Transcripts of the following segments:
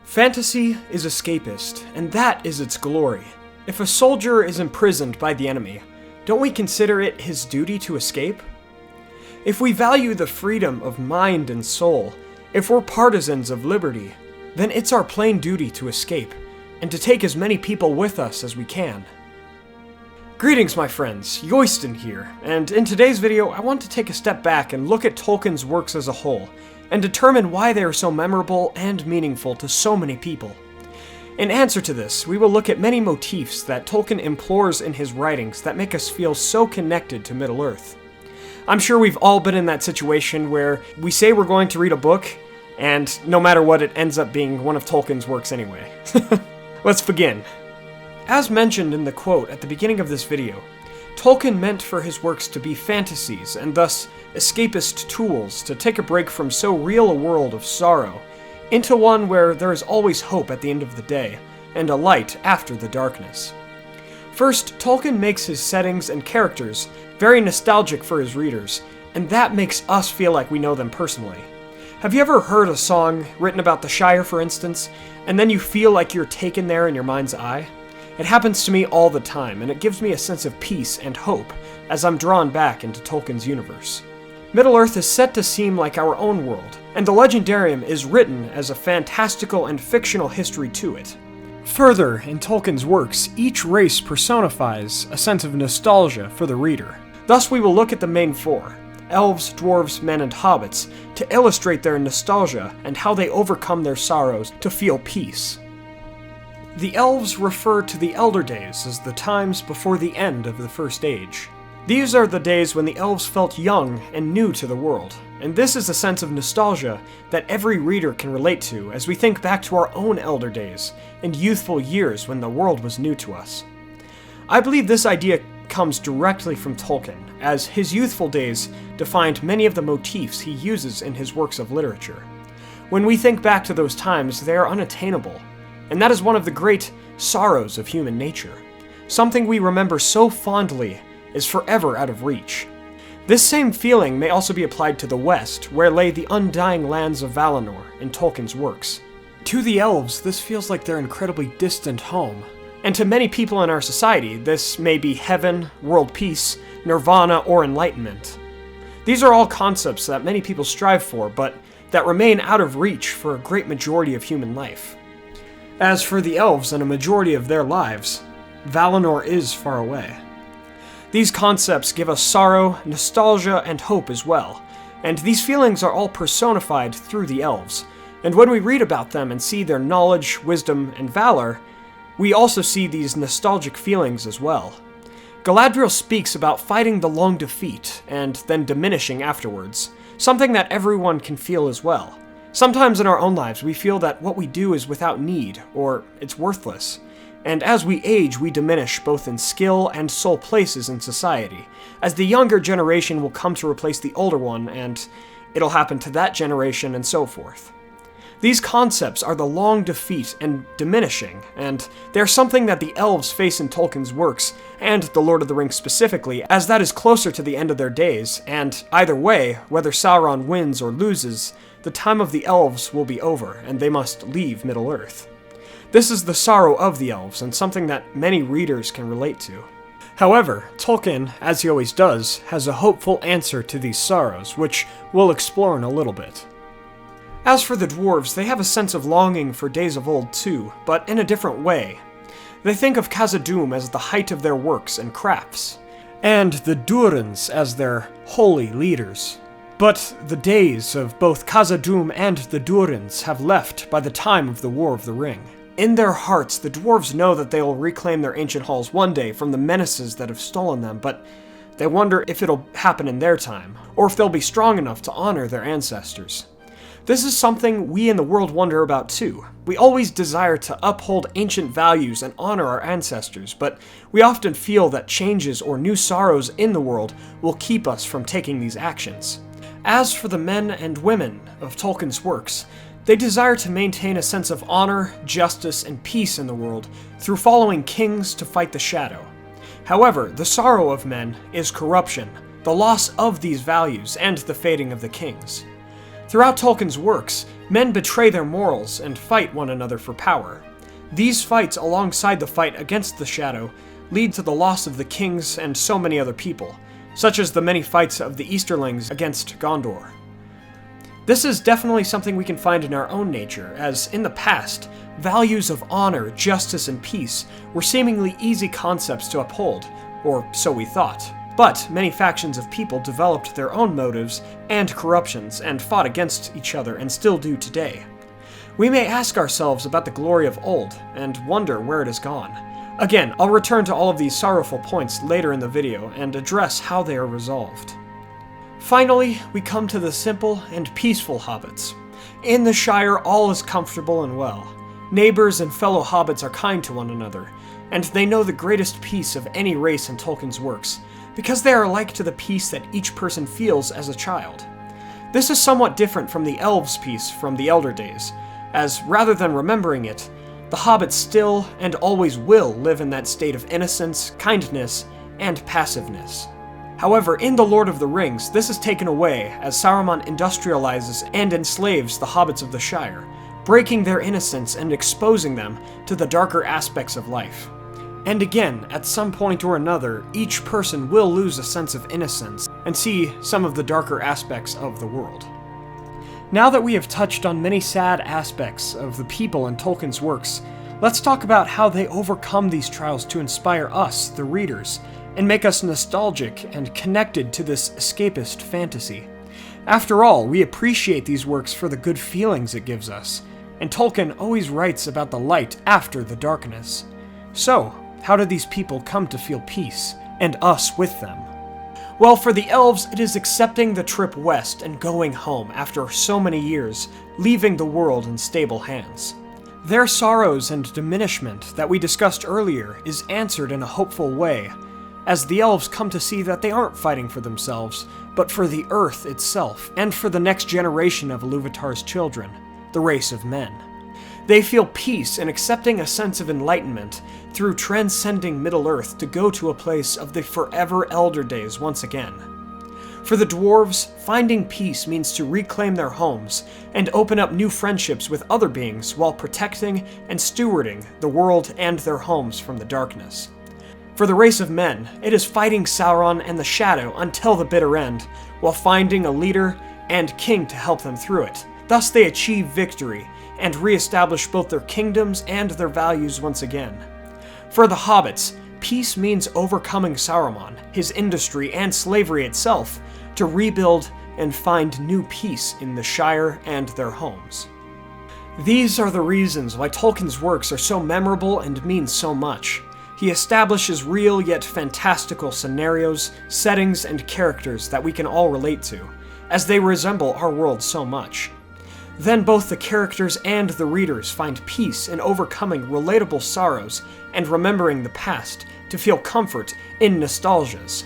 Fantasy is escapist, and that is its glory. If a soldier is imprisoned by the enemy, don't we consider it his duty to escape? If we value the freedom of mind and soul, if we're partisans of liberty, then it's our plain duty to escape, and to take as many people with us as we can. Greetings, my friends, Yoiston here, and in today's video I want to take a step back and look at Tolkien's works as a whole, and determine why they are so memorable and meaningful to so many people. In answer to this, we will look at many motifs that Tolkien implores in his writings that make us feel so connected to Middle-earth. I'm sure we've all been in that situation where we say we're going to read a book, and no matter what, it ends up being one of Tolkien's works anyway. Let's begin. As mentioned in the quote at the beginning of this video, Tolkien meant for his works to be fantasies and thus escapist tools to take a break from so real a world of sorrow into one where there is always hope at the end of the day and a light after the darkness. First, Tolkien makes his settings and characters very nostalgic for his readers, and that makes us feel like we know them personally. Have you ever heard a song written about the Shire, for instance, and then you feel like you're taken there in your mind's eye? It happens to me all the time, and it gives me a sense of peace and hope as I'm drawn back into Tolkien's universe. Middle-earth is set to seem like our own world, and the Legendarium is written as a fantastical and fictional history to it. Further, in Tolkien's works, each race personifies a sense of nostalgia for the reader. Thus we will look at the main four: elves, dwarves, men, and hobbits, to illustrate their nostalgia and how they overcome their sorrows to feel peace. The elves refer to the Elder Days as the times before the end of the First Age. These are the days when the elves felt young and new to the world, and this is a sense of nostalgia that every reader can relate to as we think back to our own elder days and youthful years when the world was new to us. I believe this idea comes directly from Tolkien, as his youthful days defined many of the motifs he uses in his works of literature. When we think back to those times, they are unattainable, and that is one of the great sorrows of human nature. Something we remember so fondly is forever out of reach. This same feeling may also be applied to the West, where lay the undying lands of Valinor in Tolkien's works. To the elves, this feels like their incredibly distant home. And to many people in our society, this may be heaven, world peace, nirvana, or enlightenment. These are all concepts that many people strive for, but that remain out of reach for a great majority of human life. As for the elves and a majority of their lives, Valinor is far away. These concepts give us sorrow, nostalgia, and hope as well, and these feelings are all personified through the elves, and when we read about them and see their knowledge, wisdom, and valor, we also see these nostalgic feelings as well. Galadriel speaks about fighting the long defeat, and then diminishing afterwards, something that everyone can feel as well. Sometimes in our own lives, we feel that what we do is without need, or it's worthless. And as we age, we diminish both in skill and soul places in society, as the younger generation will come to replace the older one, and it'll happen to that generation, and so forth. These concepts are the long defeat and diminishing, and they're something that the elves face in Tolkien's works, and The Lord of the Rings specifically, as that is closer to the end of their days, and either way, whether Sauron wins or loses, the time of the elves will be over, and they must leave Middle-earth. This is the sorrow of the elves, and something that many readers can relate to. However, Tolkien, as he always does, has a hopeful answer to these sorrows, which we'll explore in a little bit. As for the dwarves, they have a sense of longing for days of old too, but in a different way. They think of Khazad-dûm as the height of their works and crafts, and the Durins as their holy leaders. But the days of both Khazad-dûm and the Durins have left by the time of the War of the Ring. In their hearts, the dwarves know that they will reclaim their ancient halls one day from the menaces that have stolen them, but they wonder if it'll happen in their time, or if they'll be strong enough to honor their ancestors. This is something we in the world wonder about too. We always desire to uphold ancient values and honor our ancestors, but we often feel that changes or new sorrows in the world will keep us from taking these actions. As for the men and women of Tolkien's works, they desire to maintain a sense of honor, justice, and peace in the world through following kings to fight the shadow. However, the sorrow of men is corruption, the loss of these values, and the fading of the kings. Throughout Tolkien's works, men betray their morals and fight one another for power. These fights, alongside the fight against the Shadow, lead to the loss of the kings and so many other people, such as the many fights of the Easterlings against Gondor. This is definitely something we can find in our own nature, as in the past, values of honor, justice, and peace were seemingly easy concepts to uphold, or so we thought. But many factions of people developed their own motives and corruptions and fought against each other and still do today. We may ask ourselves about the glory of old and wonder where it has gone. Again, I'll return to all of these sorrowful points later in the video and address how they are resolved. Finally, we come to the simple and peaceful hobbits. In the Shire, all is comfortable and well. Neighbors and fellow hobbits are kind to one another, and they know the greatest peace of any race in Tolkien's works, because they are like to the peace that each person feels as a child. This is somewhat different from the elves' peace from the Elder Days, as rather than remembering it, the hobbits still and always will live in that state of innocence, kindness, and passiveness. However, in The Lord of the Rings, this is taken away as Saruman industrializes and enslaves the hobbits of the Shire, breaking their innocence and exposing them to the darker aspects of life. And again, at some point or another, each person will lose a sense of innocence and see some of the darker aspects of the world. Now that we have touched on many sad aspects of the people in Tolkien's works, let's talk about how they overcome these trials to inspire us, the readers, and make us nostalgic and connected to this escapist fantasy. After all, we appreciate these works for the good feelings it gives us, and Tolkien always writes about the light after the darkness. So, how did these people come to feel peace, and us with them? Well, for the elves, it is accepting the trip west and going home after so many years, leaving the world in stable hands. Their sorrows and diminishment that we discussed earlier is answered in a hopeful way, as the elves come to see that they aren't fighting for themselves, but for the earth itself, and for the next generation of Ilúvatar's children, the race of men. They feel peace in accepting a sense of enlightenment through transcending Middle-earth to go to a place of the forever Elder Days once again. For the dwarves, finding peace means to reclaim their homes and open up new friendships with other beings while protecting and stewarding the world and their homes from the darkness. For the race of men, it is fighting Sauron and the Shadow until the bitter end, while finding a leader and king to help them through it. Thus they achieve victory and re-establish both their kingdoms and their values once again. For the hobbits, peace means overcoming Saruman, his industry, and slavery itself to rebuild and find new peace in the Shire and their homes. These are the reasons why Tolkien's works are so memorable and mean so much. He establishes real yet fantastical scenarios, settings, and characters that we can all relate to, as they resemble our world so much. Then both the characters and the readers find peace in overcoming relatable sorrows and remembering the past to feel comfort in nostalgias.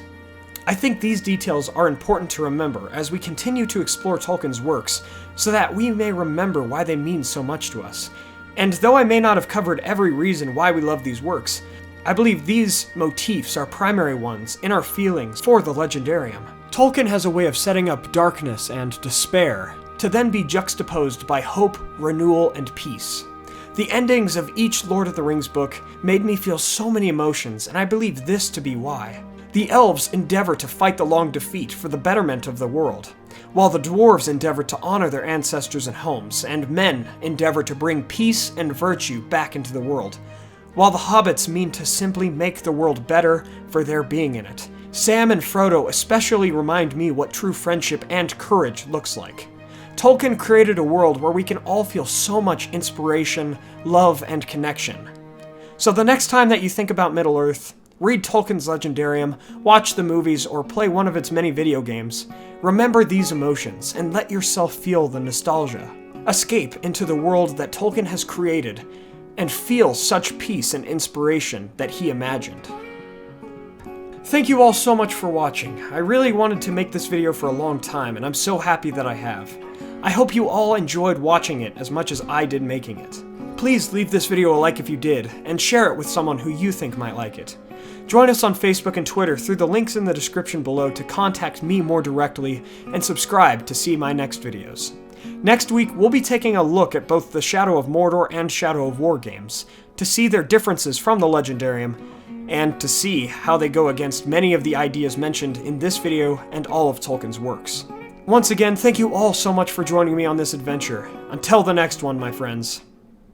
I think these details are important to remember as we continue to explore Tolkien's works so that we may remember why they mean so much to us. And though I may not have covered every reason why we love these works, I believe these motifs are primary ones in our feelings for the Legendarium. Tolkien has a way of setting up darkness and despair to then be juxtaposed by hope, renewal, and peace. The endings of each Lord of the Rings book made me feel so many emotions, and I believe this to be why. The elves endeavor to fight the long defeat for the betterment of the world, while the dwarves endeavor to honor their ancestors and homes, and men endeavor to bring peace and virtue back into the world, while the hobbits mean to simply make the world better for their being in it. Sam and Frodo especially remind me what true friendship and courage looks like. Tolkien created a world where we can all feel so much inspiration, love, and connection. So the next time that you think about Middle-earth, read Tolkien's Legendarium, watch the movies, or play one of its many video games, remember these emotions and let yourself feel the nostalgia. Escape into the world that Tolkien has created and feel such peace and inspiration that he imagined. Thank you all so much for watching. I really wanted to make this video for a long time, and I'm so happy that I have. I hope you all enjoyed watching it as much as I did making it. Please leave this video a like if you did, and share it with someone who you think might like it. Join us on Facebook and Twitter through the links in the description below to contact me more directly, and subscribe to see my next videos. Next week, we'll be taking a look at both the Shadow of Mordor and Shadow of War games, to see their differences from the Legendarium, and to see how they go against many of the ideas mentioned in this video and all of Tolkien's works. Once again, thank you all so much for joining me on this adventure. Until the next one, my friends.